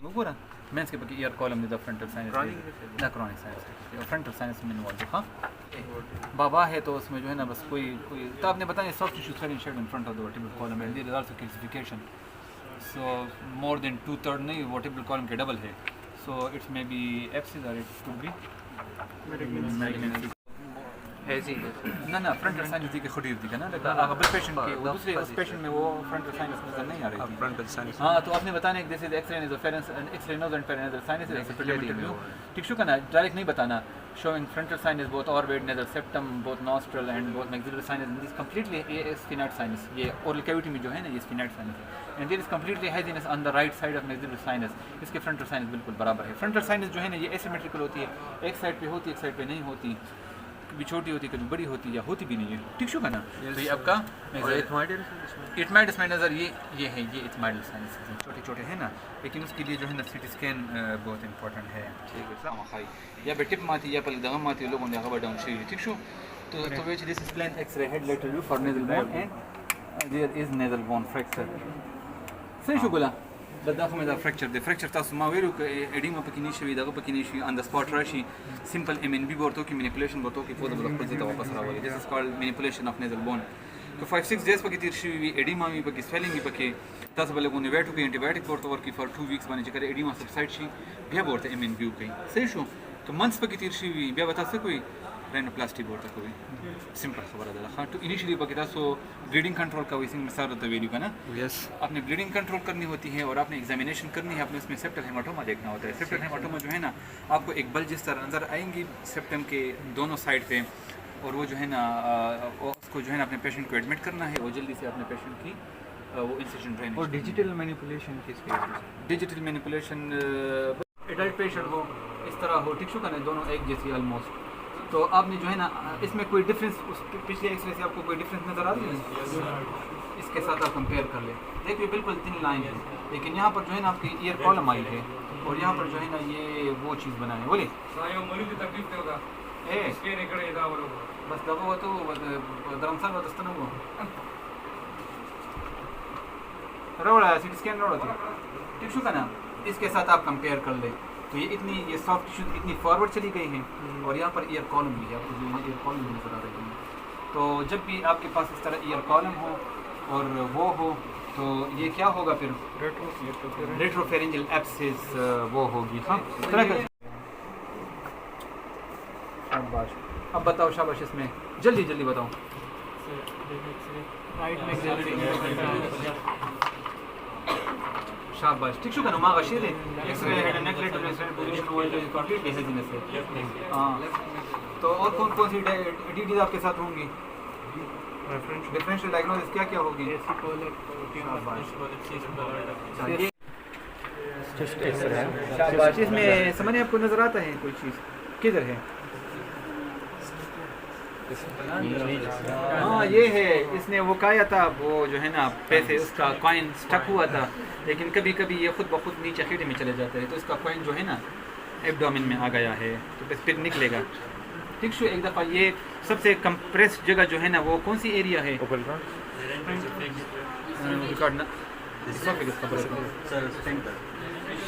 وګوره منځ کې پکې ایر کالم دی د فرنټل سائنس دا chronic science frontal science میں involve ہاں بابا ہے تو اس میں جو ہے نا بس کوئی تو آپ نے بتایا soft tissue threading shade in front of the vertebral column and there is also calcification so more than 2/3 نہیں ورٹیبرل کالم کے ڈبل ہے سو اٹس مے بی ایپسز اور اٹ کوڈ بی نہ فرنٹل سائنس دی کی خودی دی نا ابل پیشنٹ کے دوسرے اس پیشنٹ میں وہ فرنٹل سائنس نظر نہیں آ رہی تھی فرنٹل سائنس ہاں تو آپ نے بتانا کہ دس از ایکس رے نیزوفیرنس and X ray nose and paranasal sinus is supplementary view ٹھیک شو نا ڈائریکٹ نہیں بتانا showing frontal sinus both orbit nasal septum both nostril and both maxillary sinus and this completely sphenoid sinus یہ oral cavity میں جو ہے نا یہ sphenoid sinus ہے and there is completely haziness on the right side of maxillary sinus اس کے frontal sinus بالکل برابر ہے frontal sinus جو ہے نا یہ asymmetrical ہوتی ہے ایک سائڈ پہ ہوتی ہے ایک سائڈ پہ نہیں ہوتی کبھی چھوٹی ہوتی کبھی بڑی ہوتی یا ہوتی بھی نہیں ہے ٹھیک شو نا تو یہ آپ کا اٹمائڈس میں نظر یہ ہے یہ اٹمائڈل سائنس چھوٹے چھوٹے ہیں نا لیکن اس کے لیے جو ہے نا سی ٹی اسکین بہت امپورٹنٹ ہے ٹھیک ہے یا ٹپ ماتی یا پل دغم ماتی لوگوں نے خبر ڈاؤن شي ٹھیک شو تو which this is plain X ray head lateral view for nasal bone and there is nasal bone fracture صحیح شو ګلا دغه مې دا فریکچر تاسو ما ویلو ک اډیما پکې نشي دغه پکې نشي ان د سپاٹ راشي سمپل ام ان بی ورته کې مینیپولیشن ورته کې په دغه خپل ځای ته واپس راوړي دس از کالډ مینیپولیشن اف نیزل بون تو 5-6 ډیز پکې تیر شي وي اډیما می پکې سویلینګ می پکې تاسو بل غو نیویټو کې انټي بایوټیک ورته ورکی فار 2 ویکس باندې چې کړه اډیما سبسایډ شي بیا ورته ام ان بی کوي صحیح شو تو منث پکې تیر شي وي بیا وتا څه کوي رینوپلاسټي ورته کوي سمپل خبره ده ها تو انیشلی پکې تاسو بلیڈنگ کنٹرول کا ویسنگ مثال ہوتا ہے ویڈیو کا نا یس آپ نے بلیڈنگ کنٹرول کرنی ہوتی ہے اور آپ نے ایگزامینیشن کرنی ہے آپ نے اس میں سیپٹل ہیماٹوما دیکھنا ہوتا ہے سیپٹل ہیماٹوما جو ہے نا آپ کو ایک بل جس طرح نظر آئیں گی سیپٹم کے دونوں سائڈ پہ اور وہ جو ہے نا اس کو جو ہے نا اپنے پیشنٹ کو ایڈمٹ کرنا ہے اور جلدی سے اپنے پیشنٹ کی وہ انسیشن ڈرینیج اور ڈیجیٹل مینیپولیشن کس کیس میں ڈیجیٹل مینیپولیشن ایڈلٹ پیشنٹ ہو اس طرح ہو ٹھیک شو کا نا دونوں ایک جیسی آلموسٹ تو آپ نے جو ہے نا اس میں کوئی ڈفرینس اس پچھلے ایکس رے سے آپ کو کوئی ڈفرینس نظر آتی ہے اس کے ساتھ آپ کمپیئر کر لیں دیکھیے بالکل تhin لائن ہے لیکن یہاں پر جو ہے نا آپ کی ایئر کالم آئی ہے اور یہاں پر جو ہے نا یہ وہ چیز بنا ہے بولے بس دبا ہوا تو درمسال دستن ہوا روڑا سی ٹی اسکین روڑا تھی ٹھیک شو کا نا اس کے ساتھ آپ کمپیئر کر لیں تو یہ اتنی یہ سافٹ ٹیشو اتنی فارورڈ چلی گئی ہیں اور یہاں پر ایئر کالم بھی ہے آپ کو جو ہے ایئر کالم بھی نظر آ رہی ہے تو جب بھی آپ کے پاس اس طرح ایئر کالم ہو اور وہ ہو تو یہ کیا ہوگا پھر ریٹروفیرنجل ایپسس وہ ہوگی ہاں شاباش اب بتاؤ شاباش اس میں جلدی جلدی بتاؤ شاباش ٹھیک شو کنو ما غشیر ایکس رے ہیڈ نیک ریٹ پوزیشن ورلڈ کمپلیٹلی ہیزینس ہے ہاں تو اور کون کون سی ڈیٹیلز آپ کے ساتھ ہوں گی ڈفرینشیل ڈائگنوسس کیا کیا ہوگی شاباش اس میں سمجھنے آپ کو نظر آتا ہے کوئی چیز کدھر ہے ہاں یہ ہے اس نے وہ کہا تھا وہ جو ہے نا پیسے اس کا کوائن سٹک ہوا تھا لیکن کبھی کبھی یہ خود بخود نیچے خیٹے میں چلے جاتا ہے تو اس کا کوائن جو ہے نا ایبڈومن میں آ گیا ہے تو پھر نکلے گا ٹھیک شو ایک دفعہ یہ سب سے کمپریس جگہ جو ہے نا وہ کون سی ایریا ہے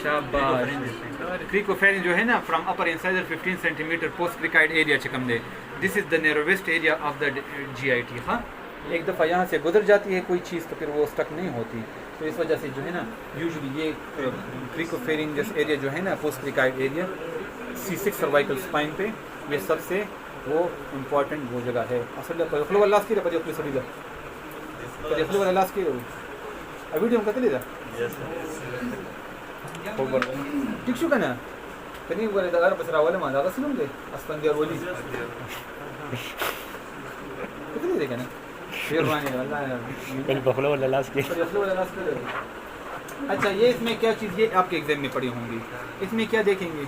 شاباش کریکوفیرنج جو ہے نا from upper incisor 15 centimetre post cricoid area چکم دے this is the narrowest area of the G I T ہاں ایک دفعہ یہاں سے گزر جاتی ہے کوئی چیز تو پھر وہ اسٹک نہیں ہوتی تو اس وجہ سے جو ہے نا یوزلی یہ کریکوفیرنجس ایریا جو ہے نا post cricoid area C6 cervical spine پہ یہ سب سے وہ امپورٹنٹ وہ جگہ ہے اصل فلو اللہ کی رپا جو سبھی فلو اللہ کی ویڈیو کا تلی دا ٹھیک شو کا نا کنی ولا دا بس راوله ما دا غسلم دي اسفنديار ولي کتنی دیکھا نا شیروانی والله البخلو ولا لاس کی اچھا یہ اس میں کیا چیز یہ آپ کے ایگزام میں پڑھی ہوں گی اس میں کیا دیکھیں گے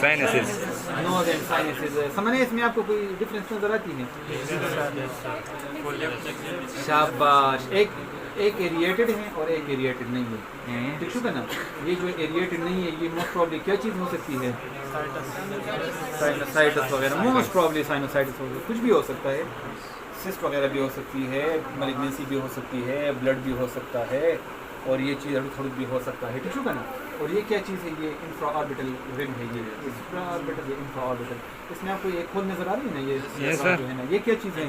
سائنسز نوز اینڈ سائنسز سمجھنے اس میں آپ کو کوئی ڈفرینس نظر آتی ہے شاباش ایک ایریٹڈ ہے اور ایک ایریٹڈ نہیں ہے ٹھیک شو نا یہ جو ایریٹڈ نہیں ہے یہ موسٹ پرابلی کیا چیز ہو سکتی ہے سائنوسائٹس وغیرہ موسٹ پرابلی سائنوسائٹس وغیرہ کچھ بھی ہو سکتا ہے سسٹ وغیرہ بھی ہو سکتی ہے ملیگنیسی بھی ہو سکتی ہے بلڈ بھی ہو سکتا ہے اور یہ چیز تھوڑی بھی ہو سکتا ہے, ٹھیک ہے نا. اور یہ کیا چیز ہے, یہ انفرا آربیٹل رنگ ہے, یہ انفرا آربیٹل, یہ انفرا آربیٹل. اس میں آپ کو ایک کھول نظر آ رہی ہے نا, یہ جو ہے نا یہ کیا چیز ہے,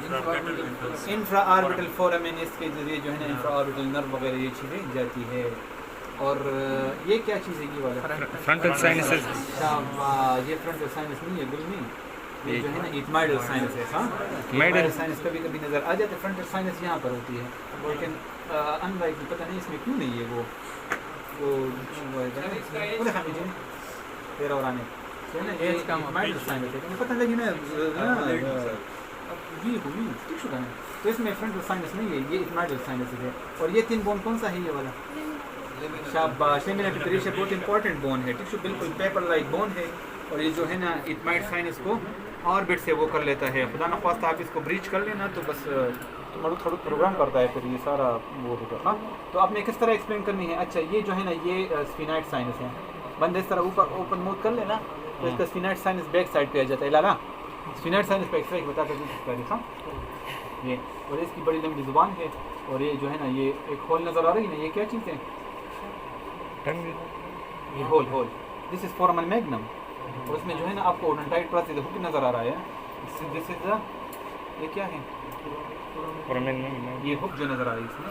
انفرا آربیٹل فورامین, اس کے ذریعے جو ہے نا انفرا آربیٹل نرو وغیرہ یہ چیزیں جاتی ہے. اور یہ کیا چیز ہے, یہ والا فرنٹل سائنسز. یہ فرنٹل سائنس نہیں ہے گل نہیں, یہ جو ہے نا ایٹمائڈل سائنس ہے. ہاں مائڈل سائنس کبھی کبھی نظر آ جاتے, فرنٹل سائنس یہاں پر ہوتی ہے, لیکن ان لائک پتہ نہیں اس میں کیوں نہیں ہے وہ دیکھا مجھے تیرا اور آنے ایٹمائڈل سائنس ہے, پتہ لگی نا ٹھیک شکا ہے. تو اس میں فرنٹل سائنس نہیں ہے, یہ ایٹمائڈل سائنس ہے. اور یہ 3 بون کون سا ہے, یہ والا شاباش, لیمنا پیپریشیا بہت امپورٹنٹ بون ہے, ٹھیک ہے, بالکل پیپر لائک بون ہے. اور یہ جو ہے نا ایٹمائڈ سائنس کو آربٹ سے وہ کر لیتا ہے, خدا نخواستہ آپ اس کو بریچ کر لینا تو بس تھوڑا پروگرام کرتا ہے, پھر یہ سارا وہ ہوگا. ہاں تو آپ نے کس طرح ایکسپلین کرنی ہے. اچھا یہ جو ہے نا یہ اسفینائٹ سائنس ہے, بندے اس طرح اوپر اوپن موت کر لینا تو اس کا اسفینائٹ سائنس بیک سائڈ پہ آ جاتا ہے. لالا اسفینائٹ سائنس پہ ایکسرے بتاتا ہے. ہاں یہ, اور اس کی بڑی لمبی زبان ہے, اور یہ جو ہے نا یہ ایک ہول نظر آ رہی ہے نا, یہ کیا چیز ہے, یہ ہول, دس از فورامن میگنم. اور اس میں جو ہے نا آپ کو اوڈنٹائٹ پروسیس ہک نظر آ رہا ہے, دس از یہ کیا ہے, یہ ہک جو نظر آ رہی ہے اس میں,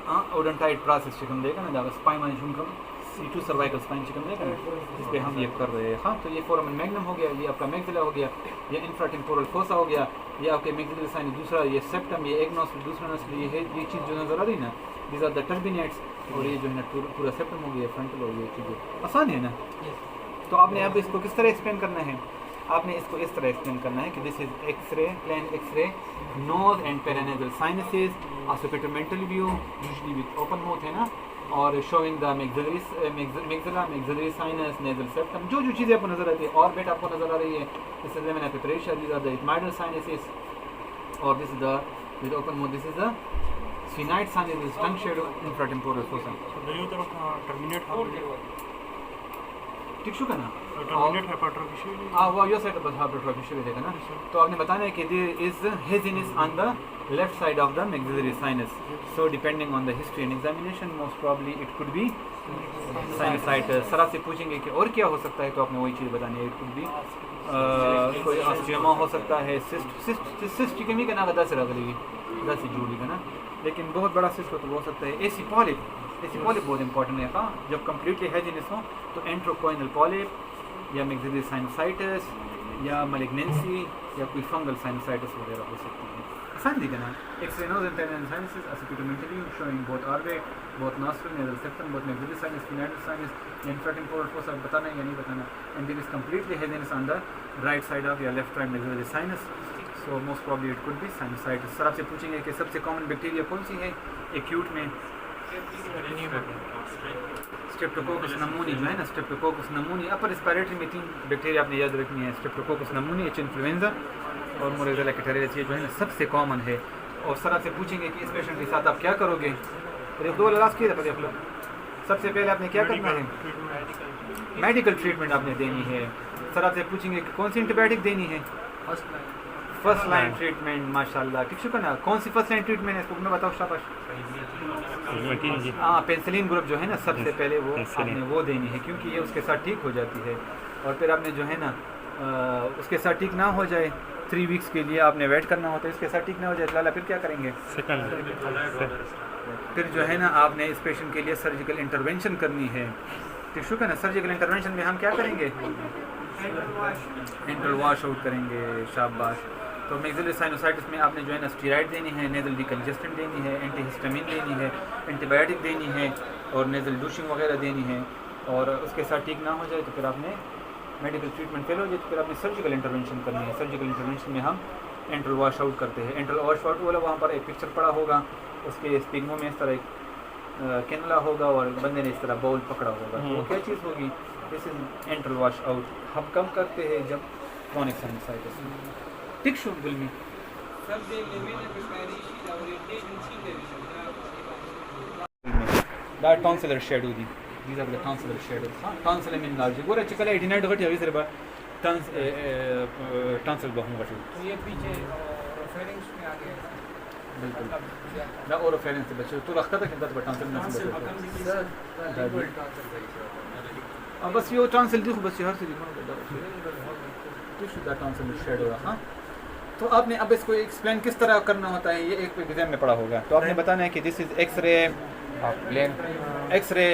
ہاں اوڈنٹائٹ پروسیس چکن دے گا نا, اسپائن شنکم C2 سروائکل اسپائن چکن دے گا نا, اس پہ ہم یہ کر رہے ہیں. ہاں تو یہ فورامن میگنم ہو گیا, یہ آپ کا میگزیلا ہو گیا, یہ انفرا ٹیمپورل فوسا ہو گیا, یہ آپ کے میگزیلا سائنس دوسرا, یہ سیپٹم, یہ ایک نوسل دوسرا نسل, یہ چیز جو نظر آ رہی ہے نا, دیز آر دا ٹربینیٹس. اور یہ جو ہے نا پورا سیپٹم ہو گیا, فرنٹل, اور یہ چیزیں آسان ہے نا. تو آپ نے اب اس کو کس طرح ایکسپلین کرنا ہے, آپ نے اس کو اس طرح ایکسپلین کرنا ہے کہ this is X ray, plain X ray, nose and paranasal sinuses, occipitomental view usually with open mouth ہے نا, اور showing the maxilla, maxillary sinus, nasal septum, جو چیزیں آپ کو نظر آتی ہے. آربٹ آپ کو نظر آ رہی ہے, this is lamina papyracea, these are the ethmoidal sinuses, اور this is the with open mouth, this is the sphenoid sinus, tongue shadow, infratemporal fossa. ٹھیک شو نا, وہ یہ سائڈ بس ہائپرٹروفی شو دے گا نا. تو آپ نے بتانا ہے کہ there is haziness on the left side of the maxillary sinus. So depending on the history and examination most probably it could be sinusitis. Sir آپ سے پوچھیں گے کہ اور کیا ہو سکتا ہے, تو آپ نے وہی چیز بتانی ہے. اٹ کوڈ بی کوئی آسٹیوما ہو سکتا ہے, سسٹ کی کمی کا نا بتا سے رگلی بتا سے جوڑی کا نا, لیکن بہت بڑا سسٹ ہو تو ہو سکتا ہے. ایسی پالپ بہت امپورٹنٹ ہے. ہاں جب کمپلیٹلی ہیزینس ہو تو انٹروکوئنل پالپ یا میگزیلری سائنسائٹس یا ملیگنینسی یا کوئی فنگل سائنسائٹس وغیرہ ہو سکتی ہے. آسان دیکھا نا, ایکسرینوز اینڈ پیرانیزل سائنسز, آسوپیٹومنٹلی شوئنگ بہت آربٹ, بہت ناسٹرل, نیزل سیپٹم, بہت میگزیلری سائنس, اسفینائٹل سائنس, انفراٹیمپورل فوسا بتانا ہے یا نہیں بتانا. And there is completely haziness on the right side of یا left right maxillary sinus. So most probably it could be sinusitis. Sir آپ سے پوچھیں گے کہ سب سے کامن بیکٹیریا کون سی ہے ایکیوٹ میں. اسٹریپٹوکوکس نمونی جو ہے نا, اسٹریپٹوکوکس نمونی, اپر ریسپیریٹری میں 3 بیکٹیریا آپ نے یاد رکھنی ہے, اسٹریپٹوکوکس نمونی, ایچ انفلوئنزا, اور موریزیلا کیٹریس. یہ جو ہے نا سب سے کامن ہے. اور سر آپ سے پوچھیں گے کہ اس پیشنٹ کے ساتھ آپ کیا کرو گے. ایک دو علاج کیے تھے, سب سے پہلے آپ نے کیا کرنا ہے, میڈیکل ٹریٹمنٹ آپ نے دینی ہے. سر آپ سے پوچھیں گے کہ کون سی اینٹی بایوٹک دینی ہے, فرسٹ لائن ٹریٹمنٹ. ماشاء اللہ, ٹھیک شکر نا. کون سی فرسٹ لائن ٹریٹمنٹ ہے اس کو میں بتاؤ شاباش. ہاں پینسلین گروپ جو ہے نا سب سے پہلے وہ آپ نے وہ دینی ہے, کیونکہ یہ اس کے ساتھ ٹھیک ہو جاتی ہے. اور پھر آپ نے جو ہے نا اس کے ساتھ ٹھیک نہ ہو جائے 3 ویکس کے لیے آپ نے ویٹ کرنا ہوتا ہے. اس کے ساتھ ٹھیک نہ ہو جائے لالا پھر کیا کریں گے, پھر جو ہے نا آپ نے اس پیشنٹ کے لیے سرجیکل انٹرونشن کرنی ہے. ٹھیک شکر نا. سرجیکل انٹرونشن میں ہم کیا کریں گے, انٹر واش آؤٹ کریں گے. شاباش. تو میگزیلری سائنوسائٹس میں آپ نے جو ہے نا اسٹیرائڈ دینی ہے, نیزل ڈیکنجسٹنٹ دینی ہے, اینٹی ہسٹامین دینی ہے, اینٹی بایوٹک دینی ہے, اور نیزل ڈوشنگ وغیرہ دینی ہے. اور اس کے ساتھ ٹھیک نہ ہو جائے تو پھر آپ نے میڈیکل ٹریٹمنٹ فیل ہو جائے تو پھر آپ نے سرجیکل انٹرونشن کرنی ہے. سرجیکل انٹرونشن میں ہم انٹر واش آؤٹ کرتے ہیں. انٹر واش آؤٹ والا وہاں پر ایک پکچر پڑا ہوگا, اس کے اسپیگموں میں اس طرح ایک کینولا ہوگا اور بندے نے اس طرح باؤل پکڑا ہوگا. تو وہ کیا چیز ہوگی, this is antral washout. ہم کم کرتے ہیں جب کرونک سائنوسائٹس. ٹھیک شو گلمی. دا ٹانسلر شیڈو دی, these are the tonsillar shadows. tonsil mean large. گورا چکل 89 غٹی ہوئی سر با ٹانسل بہوں غٹی. یہ پیچھے فیرنگس میں آ گیا. بالکل لا اوروفیرنس سے بچے تو رکھتا تھا کہ دس بٹان سے بس یہ ٹرانسل دی بس ہر سے ٹرانسل شیڈ ہو رہا. تو آپ نے اب اس کو ایکسپلین کس طرح کرنا ہوتا ہے, یہ ایک ایگزام میں پڑھا ہوگا. تو آپ نے بتانا ہے کہ this is X ray X ray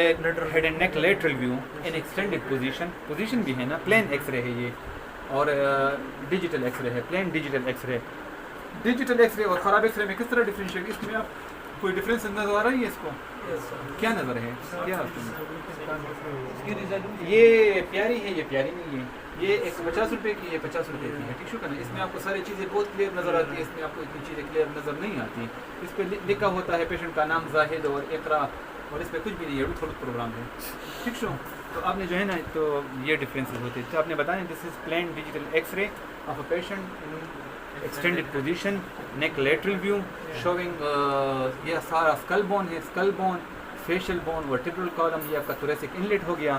head and neck lateral view in extended position بھی ہے نا, پلین ایکس رے ہے یہ, اور ڈیجیٹل ایکس رے ہے, plain digital X ray. Digital X ray اور خراب ایکس رے میں کس طرح ڈفرینشیٹ, اس میں آپ کوئی ڈفرینس نظر آ رہا ہے اس کو, کیا نظر ہے, کیا یہ پیاری ہے, یہ پیاری نہیں ہے, یہ 50 روپے کی, یہ 50 روپے کی ہے, ٹھیک شو کرنا. اس میں آپ کو ساری چیزیں بہت کلیئر نظر آتی ہے, اس میں آپ کو اتنی چیزیں کلیئر نظر نہیں آتی. اس پہ لکھا ہوتا ہے پیشنٹ کا نام زاہد اور اقرا, اور اس پہ کچھ بھی نہیں ہے, تھوڑا پروگرام ہے, ٹھیک شو. تو آپ نے جو ہے نا تو یہ ڈفرینسز ہوتے ہیں. تو آپ نے بتایا this is plain digital X ray of a patient extended position, neck lateral view showing یہ سارا skull bone ہے, skull bone, facial bone, vertebral column, یہ آپ کا thoracic inlet ہو گیا,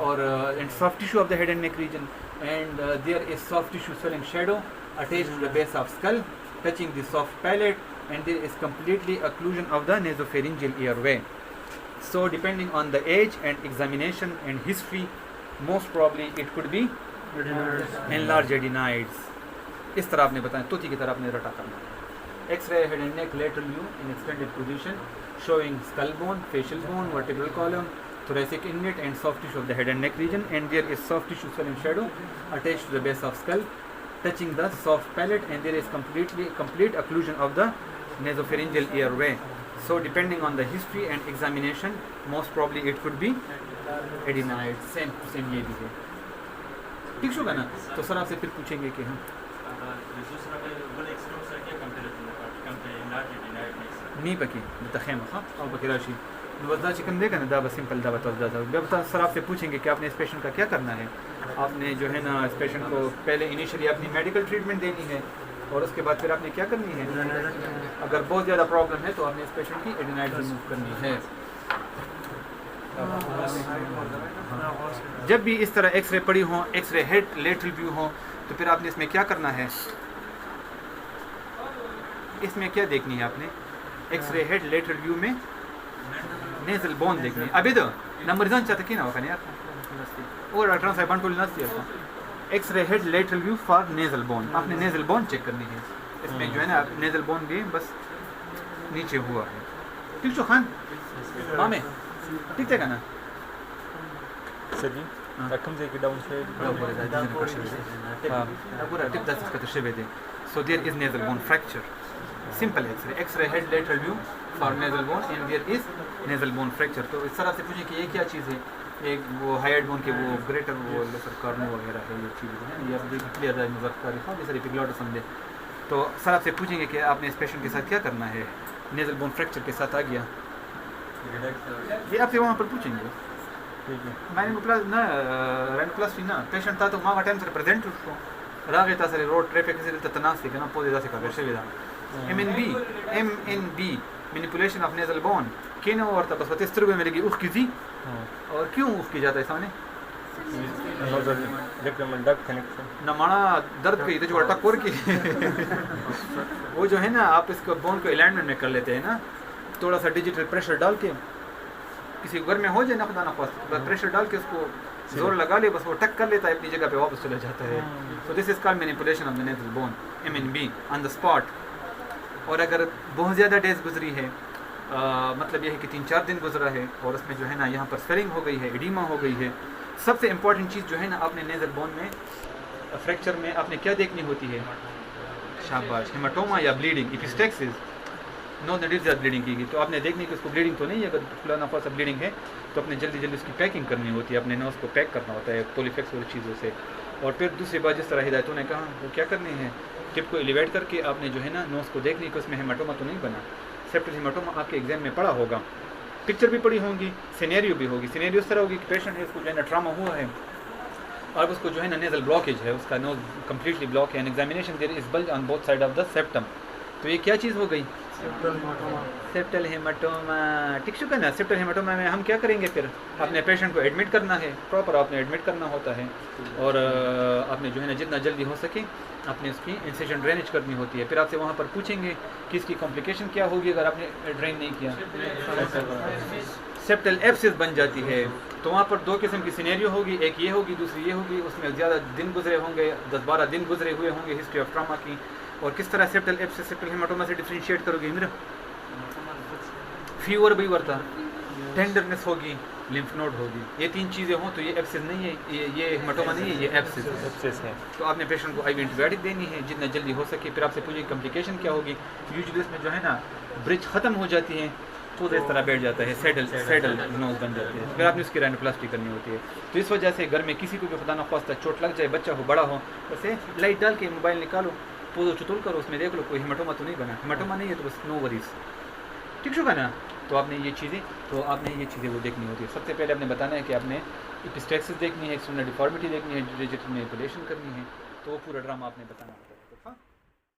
اور and soft tissue of the head and neck region, and there is soft tissue swelling shadow attached to the base of skull touching the soft palate, and there is completely occlusion of the nasopharyngeal airway. So depending on the age and examination and history, most probably it could be enlarged adenoids. اس طرح آپ نے بتایا, توتی کی طرح آپ نے رٹا کرنا ہے. X ray head and neck lateral view in extended position showing skull bone, facial bone, vertebral column, thoracic inlet and soft tissue of the head and neck region, and there is soft tissue swelling shadow attached to the base of skull touching the soft palate, and there is complete occlusion of the nasopharyngeal airway. So depending on the history and examination, most probably it could be adenoid. same یہ بھی ہے, ٹھیک شو گا نا. تو سر آپ سے پھر پوچھیں گے کہ ہم نہیں پکی متخیم اور بکراشی وزدہ چکن دے گا نا, دا بس سمپل دا بتا دا سر آپ سے پوچھیں گے کہ آپ نے اس پیشنٹ کا کیا کرنا ہے. آپ نے جو ہے نا اس پیشنٹ کو پہلے انیشلی اپنی میڈیکل ٹریٹمنٹ دینی ہے, اور اس کے بعد پھر آپ نے کیا کرنی ہے, اگر بہت زیادہ پرابلم ہے تو آپ نے اس پیشنٹ کی ایڈینائڈ ریموو کرنی ہے. جب بھی اس طرح ایکس رے پڑی ہوں, x ray head lateral view ہوں, تو پھر آپ نے اس میں کیا کرنا ہے, اس میں کیا دیکھنی ہے آپ نے, X ray head lateral view میں نیزل بون دیکھنی ہے. ابھی تو نمبر جان چاہتا کی نا ہوگا یار, اور ڈاکٹر صاحب کو لینا چاہیے. X ray head lateral view for nasal bone, آپ نے نیزل بون چیک کرنی ہے. اس میں جو ہے نا نیزل بون بھی بس نیچے ہوا ہے, ٹھیک چھو خان مامے, ٹھیک ہے نا سر جی رقم سے ڈاؤن پورا ٹپ 10 کا تشریح دے. So there is nasal bone fracture. Simple X-ray. X-ray head lateral view for nasal bone, and there is nasal bone fracture. تو اس طرح سے پوچھیں کہ یہ کیا چیز ہے, ایک وہ ہائیڈ بون کے وہ گریٹر وہ لیسر کارنو وغیرہ ہے, یہ چیز ہے یہ آپ کلیئر ہے نظر کاری خواہ جیسے ایپیگلوٹس سمجھے. تو سر آپ سے پوچھیں گے کہ آپ نے اس پیشنٹ کے ساتھ کیا کرنا ہے, نیزل بون فریکچر کے ساتھ آ گیا, یہ آپ سے وہاں پر پوچھیں گے. میں نے نہ رینوپلاسٹی نا پیشنٹ تھا تو ماں کا ٹائم سے پریزنٹ اس کو راغی تھا سر روڈ ٹریفک سے تناسب کے نا پودے جا سے کر شوی the M N B manipulation of nasal bone can اور تھا بس وہ تستر میں لگی اخ کی تھی. اور کیوں اخ کی جاتا ہے سامنے نہ مانا درد کی تو جو ٹکور کی وہ جو ہے نا آپ اس کو بون کو الائنمنٹ میں کر لیتے ہیں نا, تھوڑا سا ڈیجیٹل پریشر ڈال کے کسی گھر میں ہو جائے نا خدا نخواست, پریشر ڈال کے اس کو زور لگا لے, بس وہ ٹک کر لیتا ہے اپنی جگہ پہ واپس چلا جاتا ہے. تو this is called manipulation of the nasal bone M N B on the spot. اور اگر بہت زیادہ ڈیز گزری ہے, مطلب یہ ہے کہ 3-4 دن گزرا ہے اور اس میں جو ہے نا یہاں پر سویلنگ ہو گئی ہے, ایڈیما ہو گئی ہے, سب سے امپورٹنٹ چیز جو ہے نا آپ نے نیزل بون میں فریکچر میں آپ نے کیا دیکھنی ہوتی ہے, شاباش, ہیماٹوما یا بلیڈنگ. ایپیسٹیکسس نو نڈیل زیادہ بلیڈنگ کی گئی تو آپ نے دیکھنی کہ اس کو بلیڈنگ تو نہیں ہے, اگر فلاں نفع بلیڈنگ ہے تو اپنے جلدی اس کی پیکنگ کرنی ہوتی ہے, اپنے نوز کو پیک کرنا ہوتا ہے پولیفیکس اور چیزوں سے. اور پھر دوسری بات جس طرح ہدایتوں نے کہا وہ کیا کرنی ہے, ٹپ کو ایلیویٹ کر کے آپ نے جو ہے نا نوز کو دیکھنی کہ اس میں ہیماٹوما تو نہیں بنا. سیپٹل ہیماٹوما آپ کے ایگزام میں پڑا ہوگا, پکچر بھی پڑی ہوں گی, سینیریو بھی ہوگی. سینیریو اس طرح ہوگی کہ پیشنٹ ہے اس کو جو ہے نا ٹراما ہوا ہے اور اس کو جو ہے نا نیزل بلاکیج ہے, اس کا نوز کمپلیٹلی بلاک ہے, examination there is bilge on both side of the septum. تو یہ کیا چیز ہو گئی, سیپٹل ہیماٹوما ٹھیک شکر نا. سیپٹل ہیماٹوما میں ہم کیا کریں گے پھر؟ آپ نے پیشنٹ کو ایڈمٹ کرنا ہے, پراپر آپ نے ایڈمٹ کرنا ہوتا ہے, اور آپ نے جو ہے نا جتنا جلدی ہو سکے آپ نے اس کی انسیشن ڈرینیج کرنی ہوتی ہے. پھر آپ سے وہاں پر پوچھیں گے کہ اس کی کمپلیکیشن کیا ہوگی اگر آپ نے ڈرین نہیں کیا. سیپٹل ایبسس بن جاتی ہے, تو وہاں پر دو قسم کی سینیریو ہوگی, ایک یہ ہوگی دوسری یہ ہوگی. اس میں زیادہ دن گزرے ہوں گے, 10-12 دن گزرے ہوئے ہوں گے ہسٹری آف ٹراما کی. اور کس طرح سیپٹل ایبسس سیپٹل ہیماٹوما سے ڈفرینشیٹ کرو گے؟ میرا فیور بھی ورتا, ٹینڈرنس ہوگی, لمف نوڈ ہوگی. یہ 3 چیزیں ہوں تو یہ ایبسس نہیں ہے, یہ ہیماٹوما نہیں ہے, یہ ایبسس ہے. تو آپ نے پیشنٹ کو آئی وی اینٹی بایوٹک دینی ہے جتنا جلدی ہو سکے. پھر آپ سے پوچھیں کمپلیکیشن کیا ہوگی. یوزلی اس میں جو ہے نا برج ختم ہو جاتی ہے تو اس طرح بیٹھ جاتا ہے, سیڈل نوز بن جاتی ہے. پھر آپ نے اس کی رائنوپلاسٹی کرنی ہوتی ہے. تو اس وجہ سے گھر میں کسی کو بھی خدا نخواستہ چوٹ لگ جائے, بچہ ہو بڑا ہو, اسے لائٹ ڈال کے موبائل نکالو, پوزو چتول کرو, اس میں دیکھ لو کوئی ہیماٹوما تو نہیں بنا. ہیماٹوما نہیں ہے تو بس نو وریز. ٹھیک شو نا. تو آپ نے یہ چیزیں وہ دیکھنی ہوتی ہے. سب سے پہلے آپ نے بتانا ہے کہ آپ نے ایپسٹیکسس دیکھنی ہے, ایکسٹرنل ڈیفارمیٹی دیکھنی ہے, ڈیجیٹل مینیپولیشن کرنی ہے. تو وہ پورا ڈرامہ آپ نے بتانا ہے.